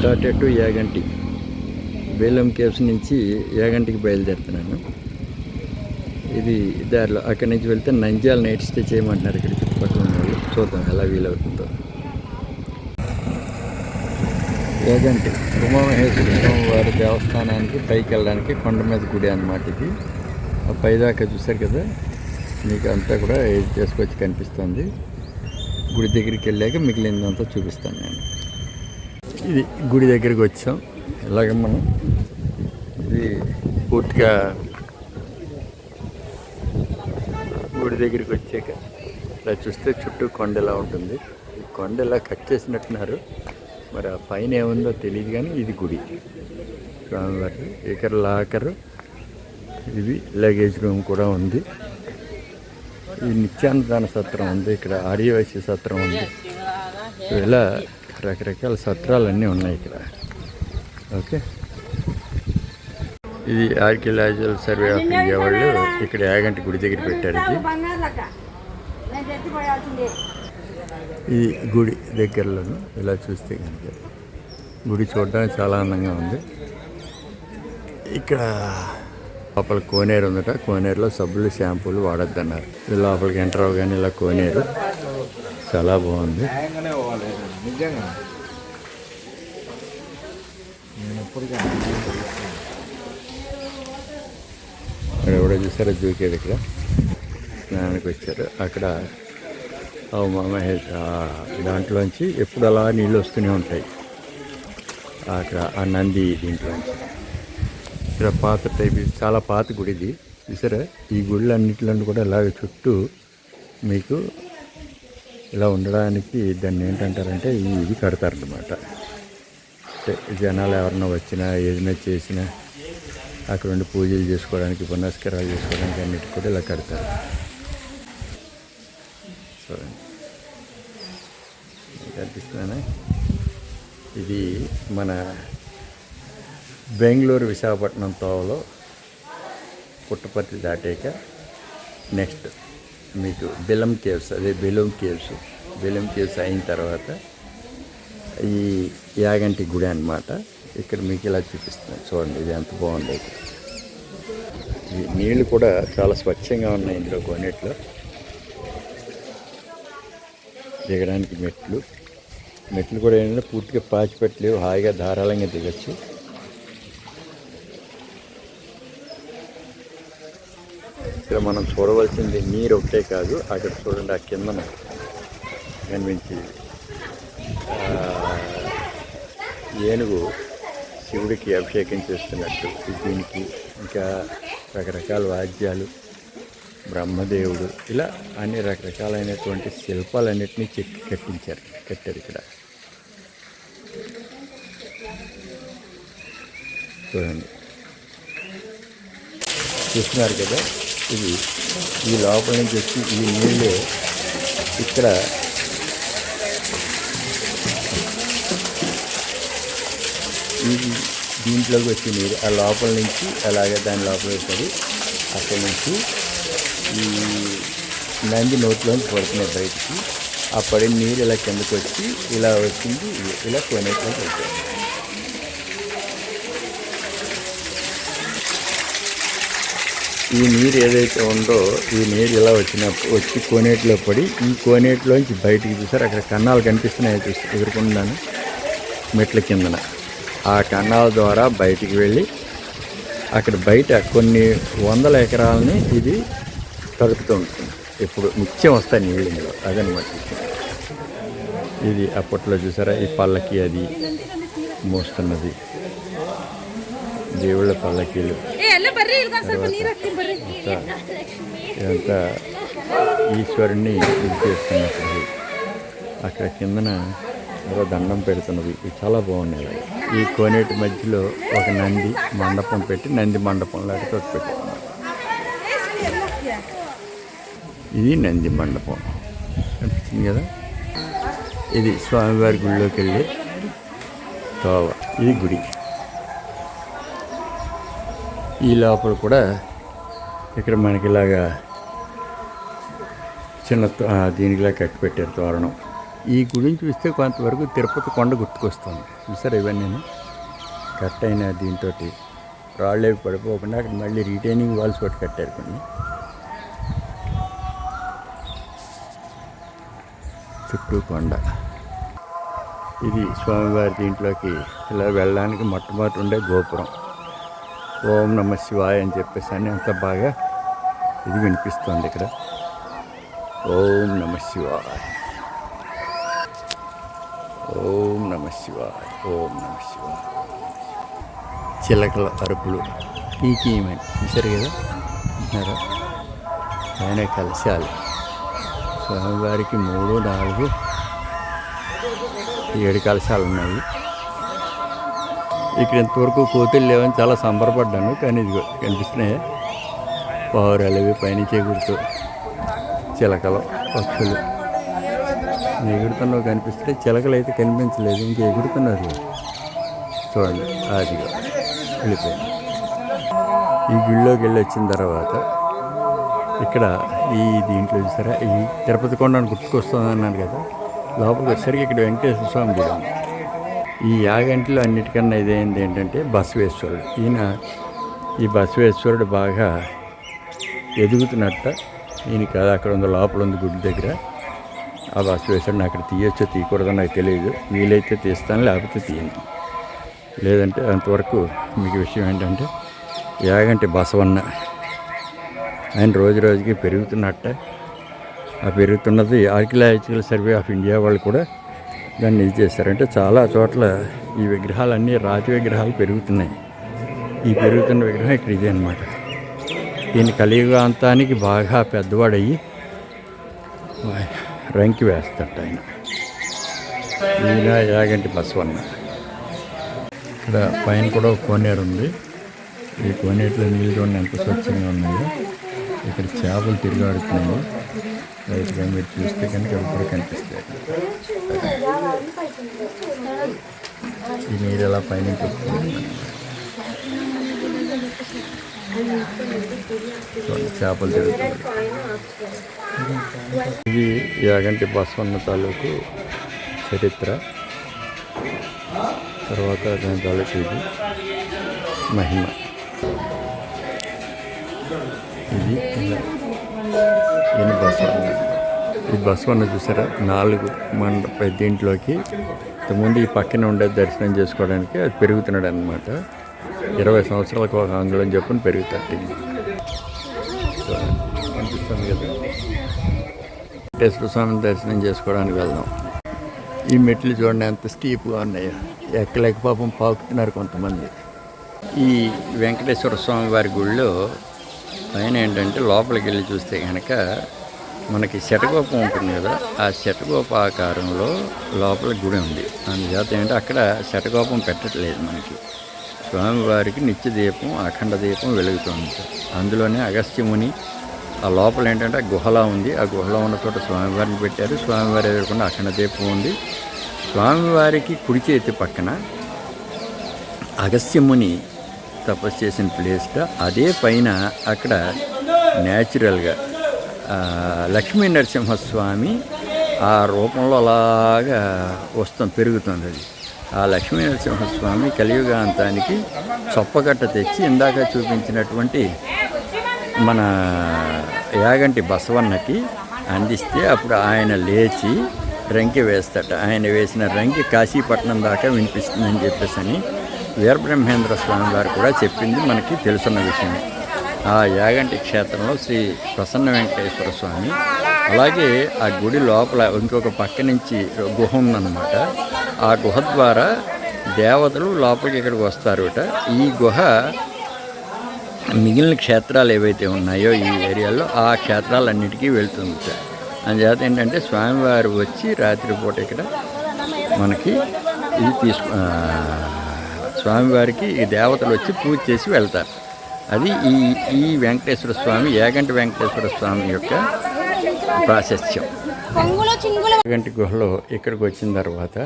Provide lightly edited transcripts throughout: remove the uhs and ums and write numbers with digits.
Started to Yaganti. Balaam caves నుంచి యాగంటికి బయలుదేరుతున్నాను. ఇది దారిలో అక్కడి నుంచి వెళ్తే నంద్యాల నైట్ స్టే చేయమంటున్నారు ఇక్కడ చుట్టుపక్కల ఉన్న వాళ్ళు. చూద్దాం ఎలా వీలవుతుందో. యాగంటి ఉమామహేశ్వర స్వామి వారి దేవస్థానానికి పైకి వెళ్ళడానికి కొండ మీద గుడి అన్నమాట ఇది. పైదాకా చూశారు కదా, మీకు అంతా కూడా చేసుకొచ్చి కనిపిస్తుంది. గుడి దగ్గరికి వెళ్ళాక మిగిలిందంతా చూపిస్తాను నేను. ఇది గుడి దగ్గరికి వచ్చాం. ఇలాగ మనం ఇది పూర్తిగా గుడి దగ్గరికి వచ్చాక ఇలా చూస్తే చుట్టూ కొండ ఎలా ఉంటుంది. ఈ కొండ ఎలా కట్ చేసినట్టున్నారు, మరి ఆ పైన ఏముందో తెలియదు. కానీ ఇది గుడి స్వామివారి. ఇక్కడ లాకరు, ఇది లగేజ్ రూమ్ కూడా ఉంది. ఈ నిత్యాన్నదాన సత్రం ఉంది, ఇక్కడ ఆర్యవైశ్య సత్రం ఉంది. ఇలా రకరకాల సత్రాలన్నీ ఉన్నాయి ఇక్కడ. ఓకే, ఇది ఆర్కియలాజికల్ సర్వే ఆఫ్ ఇండియా వాళ్ళు ఇక్కడ యాగంటి గుడి దగ్గర పెట్టారు. ఇది గుడి దగ్గరలోను. ఇలా చూస్తే కనుక గుడి చూడడానికి చాలా అందంగా ఉంది. ఇక్కడ లోపల కోనేరు ఉందట. కోనేరులో సబ్బులు షాంపూలు వాడొద్దన్నారు. ఇది లోపలికి ఎంటర్ అవగానే ఇలా కోనేరు చాలా బాగుంది. ఇక్కడ ఎవడో చూసారో దూకేది. ఇక్కడ స్నానానికి వచ్చారు. అక్కడ దాంట్లోంచి ఎప్పుడు అలా నీళ్ళు వస్తూనే ఉంటాయి. అక్కడ ఆ నంది దీంట్లోంచి. ఇక్కడ పాత టైప్, చాలా పాత గుడి ఇది. చూసారా, ఈ గుళ్ళు అన్నింటిలో కూడా ఇలాగ చుట్టూ మీకు ఇలా ఉండడానికి దాన్ని ఏంటంటారంటే ఇది కడతారన్నమాట. జనాలు ఎవరన్నా వచ్చినా ఏదైనా చేసినా అక్కడ ఉండి పూజలు చేసుకోవడానికి, పునస్కారాలు చేసుకోవడానికి అన్నిటికీ కూడా ఇలా కడతారు. చూడండి కనిపిస్తున్నానా. ఇది మన బెంగళూరు విశాఖపట్నం తోవలో పుట్టపర్తి దాటాక నెక్స్ట్ మీకు బెలం కేవ్స్, అదే బెలూమ్ కేవ్స్ అయిన తర్వాత ఈ యాగంటి గుడి అన్నమాట. ఇక్కడ మీకు ఇలా చూపిస్తున్నాను. చూడండి ఇది ఎంత బాగుంది. ఈ నీళ్ళు కూడా చాలా స్వచ్ఛంగా ఉన్నాయి ఇందులో. కొన్నిట్లో దిగడానికి మెట్లు కూడా ఏంటంటే పూర్తిగా పాచిపెట్టలేవు, హాయిగా ధారాళంగా దిగచ్చు. ఇక్కడ మనం చూడవలసింది నీరు ఒకటే కాదు, అక్కడ చూడండి ఆ కిందన కనిపించేది ఏనుగు శివుడికి అభిషేకం చేస్తున్నట్టు. దీనికి ఇంకా రకరకాల వాద్యాలు, బ్రహ్మదేవుడు, ఇలా అన్ని రకరకాలైనటువంటి శిల్పాలన్నింటినీ చెక్కి కట్టారు ఇక్కడ. చూడండి, చూస్తున్నారు కదా. ఇది ఈ లోపల నుంచి వచ్చి ఈ నీళ్ళే ఇక్కడ దీంట్లోకి వచ్చి నీరు ఆ లోపల నుంచి అలాగే దాని లోపల పడి అక్కడి నుంచి ఈ నంది నోట్లోంచి పడుతున్నాయి బయటికి. ఆ పడిన నీరు ఇలా కిందకి వచ్చి ఇలా వచ్చింది, ఇలా కోనేట్లోకి వచ్చాయి. ఈ నీరు ఏదైతే ఉందో ఈ నీరు ఇలా వచ్చి కోనేటిలో పడి ఈ కోనేటిలోంచి బయటికి చూసారు. అక్కడ కన్నాలు కనిపిస్తున్నాయి, ఎదుర్కొన్నాను మెట్ల కిందన. ఆ కన్నాల ద్వారా బయటికి వెళ్ళి అక్కడ బయట కొన్ని వందల ఎకరాలని ఇది తడుపుతూ ఉంటుంది. ఎప్పుడు నిత్యం వస్తాయి నీళ్ళు ఇందులో. అదనమాట ఇది. అప్పట్లో చూసారా ఈ పల్లకి అది మోస్తున్నది, దేవుళ్ళ పల్లకీలు. ఇదంతా ఈశ్వరుణ్ణి ఇది చేస్తున్నట్టు. అక్కడ కిందన ఏదో దండం పెడుతున్నది. ఇవి చాలా బాగున్నాయి. ఈ కోనేటి మధ్యలో ఒక నంది మండపం పెట్టి, నంది మండపం లాంటి తోటి పెట్టారు. ఇది నంది మండపం అనిపించింది కదా. ఇది స్వామివారి గుడిలోకి వెళ్ళి తోవ. ఇది గుడి. ఈ లోపల కూడా ఇక్కడ మనకి ఇలాగా చిన్న దీనికిలా కట్టి పెట్టారు తోరణం. ఈ గుడిని చూస్తే కొంతవరకు తిరుపతి కొండ గుర్తుకొస్తుంది. చూసారా ఇవన్నీ కట్ అయిన దీంతో రాళ్ళేవి పడిపోకుండా అక్కడ మళ్ళీ రిటైనింగ్ వాల్స్ ఒకటి కట్టారు కొన్ని. చుట్టూ కొండ. ఇది స్వామివారి దీంట్లోకి ఇలా వెళ్ళడానికి మొట్టమొదటి ఉండే గోపురం. ఓం నమ శివాయ అని చెప్పేసి అని అంత బాగా ఇది వినిపిస్తుంది ఇక్కడ. ఓం నమ శివాయ, ఓం నమ శివాయ, ఓం నమ శివాయ. చిలకల అరుపులు కీకీమని చూసారు కదా, అంటున్నారా? ఆయన కలశాలు స్వామివారికి 3, 4, 7 కలశాలు ఉన్నాయి. ఇక్కడ ఇంతవరకు కోతులు లేవని చాలా సంబరపడ్డాను, కానీ ఇది కనిపిస్తున్నాయి పావురాలు అవి పైనుంచి ఎగురుతూ చిలకలు పక్షులు ఎగురుతున్నవి కనిపిస్తే, చిలకలు అయితే కనిపించలేదు, ఇంక ఎగురుతున్నారు చూడండి. అదిగా వెళ్ళిపోయింది. ఈ గుళ్ళోకి వెళ్ళి వచ్చిన తర్వాత ఇక్కడ ఈ దీంట్లో చూసారా, ఈ తిరుపతి కొండను గుర్తుకొస్తుంది అన్నాను కదా, లోపలికి వచ్చేసరికి ఇక్కడ వెంకటేశ్వర స్వామి గుడి ఉంది. ఈ యాగంటిలో అన్నిటికన్నా ఇదేంటి ఏంటంటే బసవేశ్వరుడు. ఈ బసవేశ్వరుడు బాగా ఎదుగుతున్నట్ట. ఈయన కదా అక్కడ ఉంది, లోపల ఉంది గుడి దగ్గర. ఆ బసవేశ్వరుడిని అక్కడ తీయొచ్చో తీయకూడదో నాకు తెలియదు. వీలైతే తీస్తాను, లేకపోతే తీయను. లేదంటే అంతవరకు మీకు విషయం ఏంటంటే యాగంటి బసవన్న ఆయన రోజు రోజుకి పెరుగుతున్నట్ట. ఆ పెరుగుతున్నది ఆర్కియాలజికల్ సర్వే ఆఫ్ ఇండియా వాళ్ళు కూడా దాన్ని ఇది చేస్తారంటే చాలా చోట్ల ఈ విగ్రహాలన్నీ రాతి విగ్రహాలు పెరుగుతున్నాయి. ఈ పెరుగుతున్న విగ్రహం ఇక్కడ ఇదే అన్నమాట. దీని కలియుగాంతానికి బాగా పెద్దవాడయ్యి రంకి వేస్తాడు ఆయన. ఈయన యాగంటి బసవన్న. ఇక్కడ పైన కూడా ఒక కోనేరు ఉంది. ఈ కోనేరులో నీళ్ళు చూడండి ఎంత స్వచ్ఛంగా ఉన్నాయో. ఇక్కడ చేపలు తిరిగాడుతున్నాయి. రైతుగా మీరు చూస్తే కనుక అవి కూడా కనిపిస్తాయి. ఈ నీరు ఎలా పైనుంచి వస్తుంది, చేపలు తిరుగుతున్నాయి. ఇది యాగంటి బసవన్న తాలూకు చరిత్ర. తర్వాత దాని తాలూకు ఇది మహిమ. ఇది బసవన్న. ఈ బసవన్న చూసారా 4 మండప దీంట్లోకి ఇంతకుముందు ఈ పక్కనే ఉండే దర్శనం చేసుకోవడానికి అది పెరుగుతున్నాడు అనమాట. 20 సంవత్సరాలకు ఒక అంగుళం చెప్పుని పెరుగుతాడు. అనిపిస్తుంది కదా. వెంకటేశ్వర స్వామిని దర్శనం చేసుకోవడానికి వెళ్దాం. ఈ మెట్లు చూడండి ఎంత స్టీప్గా ఉన్నాయో. ఎక్కలేక పాపం పాకుతున్నారు కొంతమంది. ఈ వెంకటేశ్వర స్వామి వారి గుళ్ళో పైన ఏంటంటే లోపలికి వెళ్ళి చూస్తే కనుక మనకి శటగోపం ఉంటుంది కదా, ఆ శటగోప ఆకారంలో లోపల గుడి ఉంది. అందుచేత ఏంటంటే అక్కడ శటగోపం పెట్టట్లేదు మనకి. స్వామివారికి నిత్య దీపం, అఖండ దీపం వెలుగుతుంది. అందులోనే అగస్త్యముని ఆ లోపల ఏంటంటే గుహలా ఉంది. ఆ గుహలో ఉన్న చోట స్వామివారిని పెట్టారు. స్వామివారి ఎదుర్కొన్న అఖండ దీపం ఉంది. స్వామివారికి కుడి చేతి పక్కన అగస్త్యముని తపస్సు చేసిన ప్లేస్లో అదే పైన అక్కడ న్యాచురల్గా లక్ష్మీ నరసింహస్వామి ఆ రూపంలో అలాగా పెరుగుతుంది. అది ఆ లక్ష్మీ నరసింహస్వామి కలియుగాంతానికి చొప్పగట్ట తెచ్చి ఇందాక చూపించినటువంటి మన యాగంటి బసవన్నకి అందిస్తే అప్పుడు ఆయన లేచి రంకి వేస్తాట. ఆయన వేసిన రంకి కాశీపట్నం దాకా వినిపిస్తుందని చెప్పేసి అని వీరబ్రహ్మేంద్ర స్వామి వారు కూడా చెప్పింది మనకి తెలుసున్న విషయం. ఆ యాగంటి క్షేత్రంలో శ్రీ ప్రసన్న వెంకటేశ్వర స్వామి, అలాగే ఆ గుడి లోపల ఇంకొక పక్క నుంచి గుహ ఉందన్నమాట. ఆ గుహ ద్వారా దేవతలు లోపలికి ఇక్కడికి వస్తారుట. ఈ గుహ మిగిలిన క్షేత్రాలు ఏవైతే ఉన్నాయో ఈ ఏరియాలో ఆ క్షేత్రాలన్నిటికీ వెళ్తుంది. అందుచేత ఏంటంటే స్వామివారు వచ్చి రాత్రిపూట ఇక్కడ మనకి ఇది స్వామివారికి ఈ దేవతలు వచ్చి పూజ చేసి వెళ్తారు. అది ఈ వెంకటేశ్వర స్వామి, యాగంటి వెంకటేశ్వర స్వామి యొక్క ప్రాశస్త్యం. యాగంటి గుహలో ఇక్కడికి వచ్చిన తర్వాత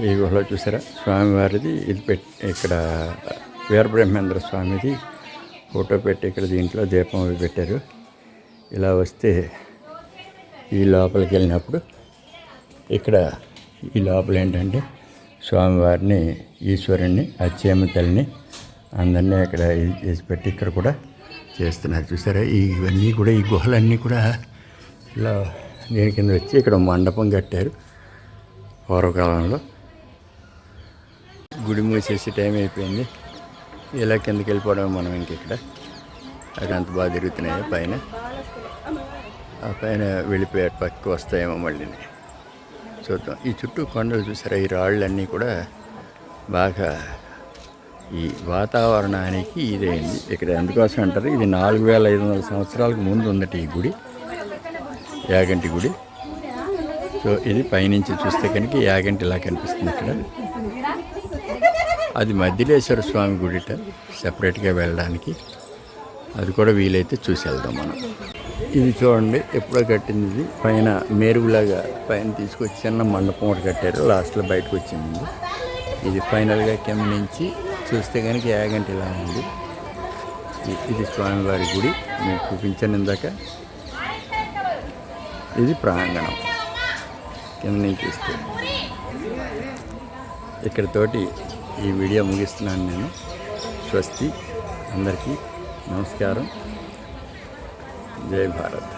ఈ గుహలో చూసారా స్వామివారిది ఇది ఇక్కడ వీరబ్రహ్మేంద్ర స్వామిది ఫోటో పెట్టి ఇక్కడ దీంట్లో దీపం అవి పెట్టారు. ఇలా వస్తే ఈ లోపలికి వెళ్ళినప్పుడు ఇక్కడ ఈ లోపల ఏంటంటే స్వామివారిని, ఈశ్వరుణ్ణి, అచ్చేమ తల్లిని అందరినీ ఇక్కడ వేసి పెట్టి ఇక్కడ కూడా చేస్తున్నారు. చూసారా, ఇవన్నీ కూడా ఈ గుహలన్నీ కూడా ఇలా దీని కింద వచ్చి ఇక్కడ మండపం కట్టారు పూర్వకాలంలో. గుడి మూసేసి టైం అయిపోయింది. ఇలా కిందకి వెళ్ళిపోవడం మనం ఇంక ఇక్కడ అక్కడ అంత బాగా తిరుగుతున్నాయి పైన. ఆ పైన వెళ్ళిపోయారు, పక్కకు వస్తాయేమో మళ్ళీ చూద్దాం. ఈ చుట్టూ కొండలు చూసారా, ఈ రాళ్ళన్నీ కూడా బాగా ఈ వాతావరణానికి ఇదైంది. ఇక్కడ ఎందుకోసం అంటారు, ఇది 4500 సంవత్సరాలకు ముందు ఉందట ఈ గుడి, యాగంటి గుడి. సో ఇది పైనుంచి చూస్తే కనుక యాగంటి ఇలా కనిపిస్తుంది. ఇక్కడ అది మద్దిలేశ్వర స్వామి గుడిట, సెపరేట్గా వెళ్ళడానికి. అది కూడా వీలైతే చూసి వెళ్దాం మనం. ఇది చూడండి, ఎప్పుడో కట్టింది. ఇది పైన మేరుగులాగా పైన తీసుకొచ్చి చిన్న మండపం ఒకటి కట్టారు, లాస్ట్లో బయటకు వచ్చింది. ఇది ఫైనల్గా కింద నుంచి చూస్తే కనుక యాగంటి ఇలా ఉంది. ఇది స్వామివారి గుడి మీకు చూపించాను ఇందాక. ఇది ప్రాంగణం కింద నుంచి చూస్తే. ఇక్కడితోటి ఈ వీడియో ముగిస్తున్నాను నేను. స్వస్తి, అందరికీ నమస్కారం. జై భారత్.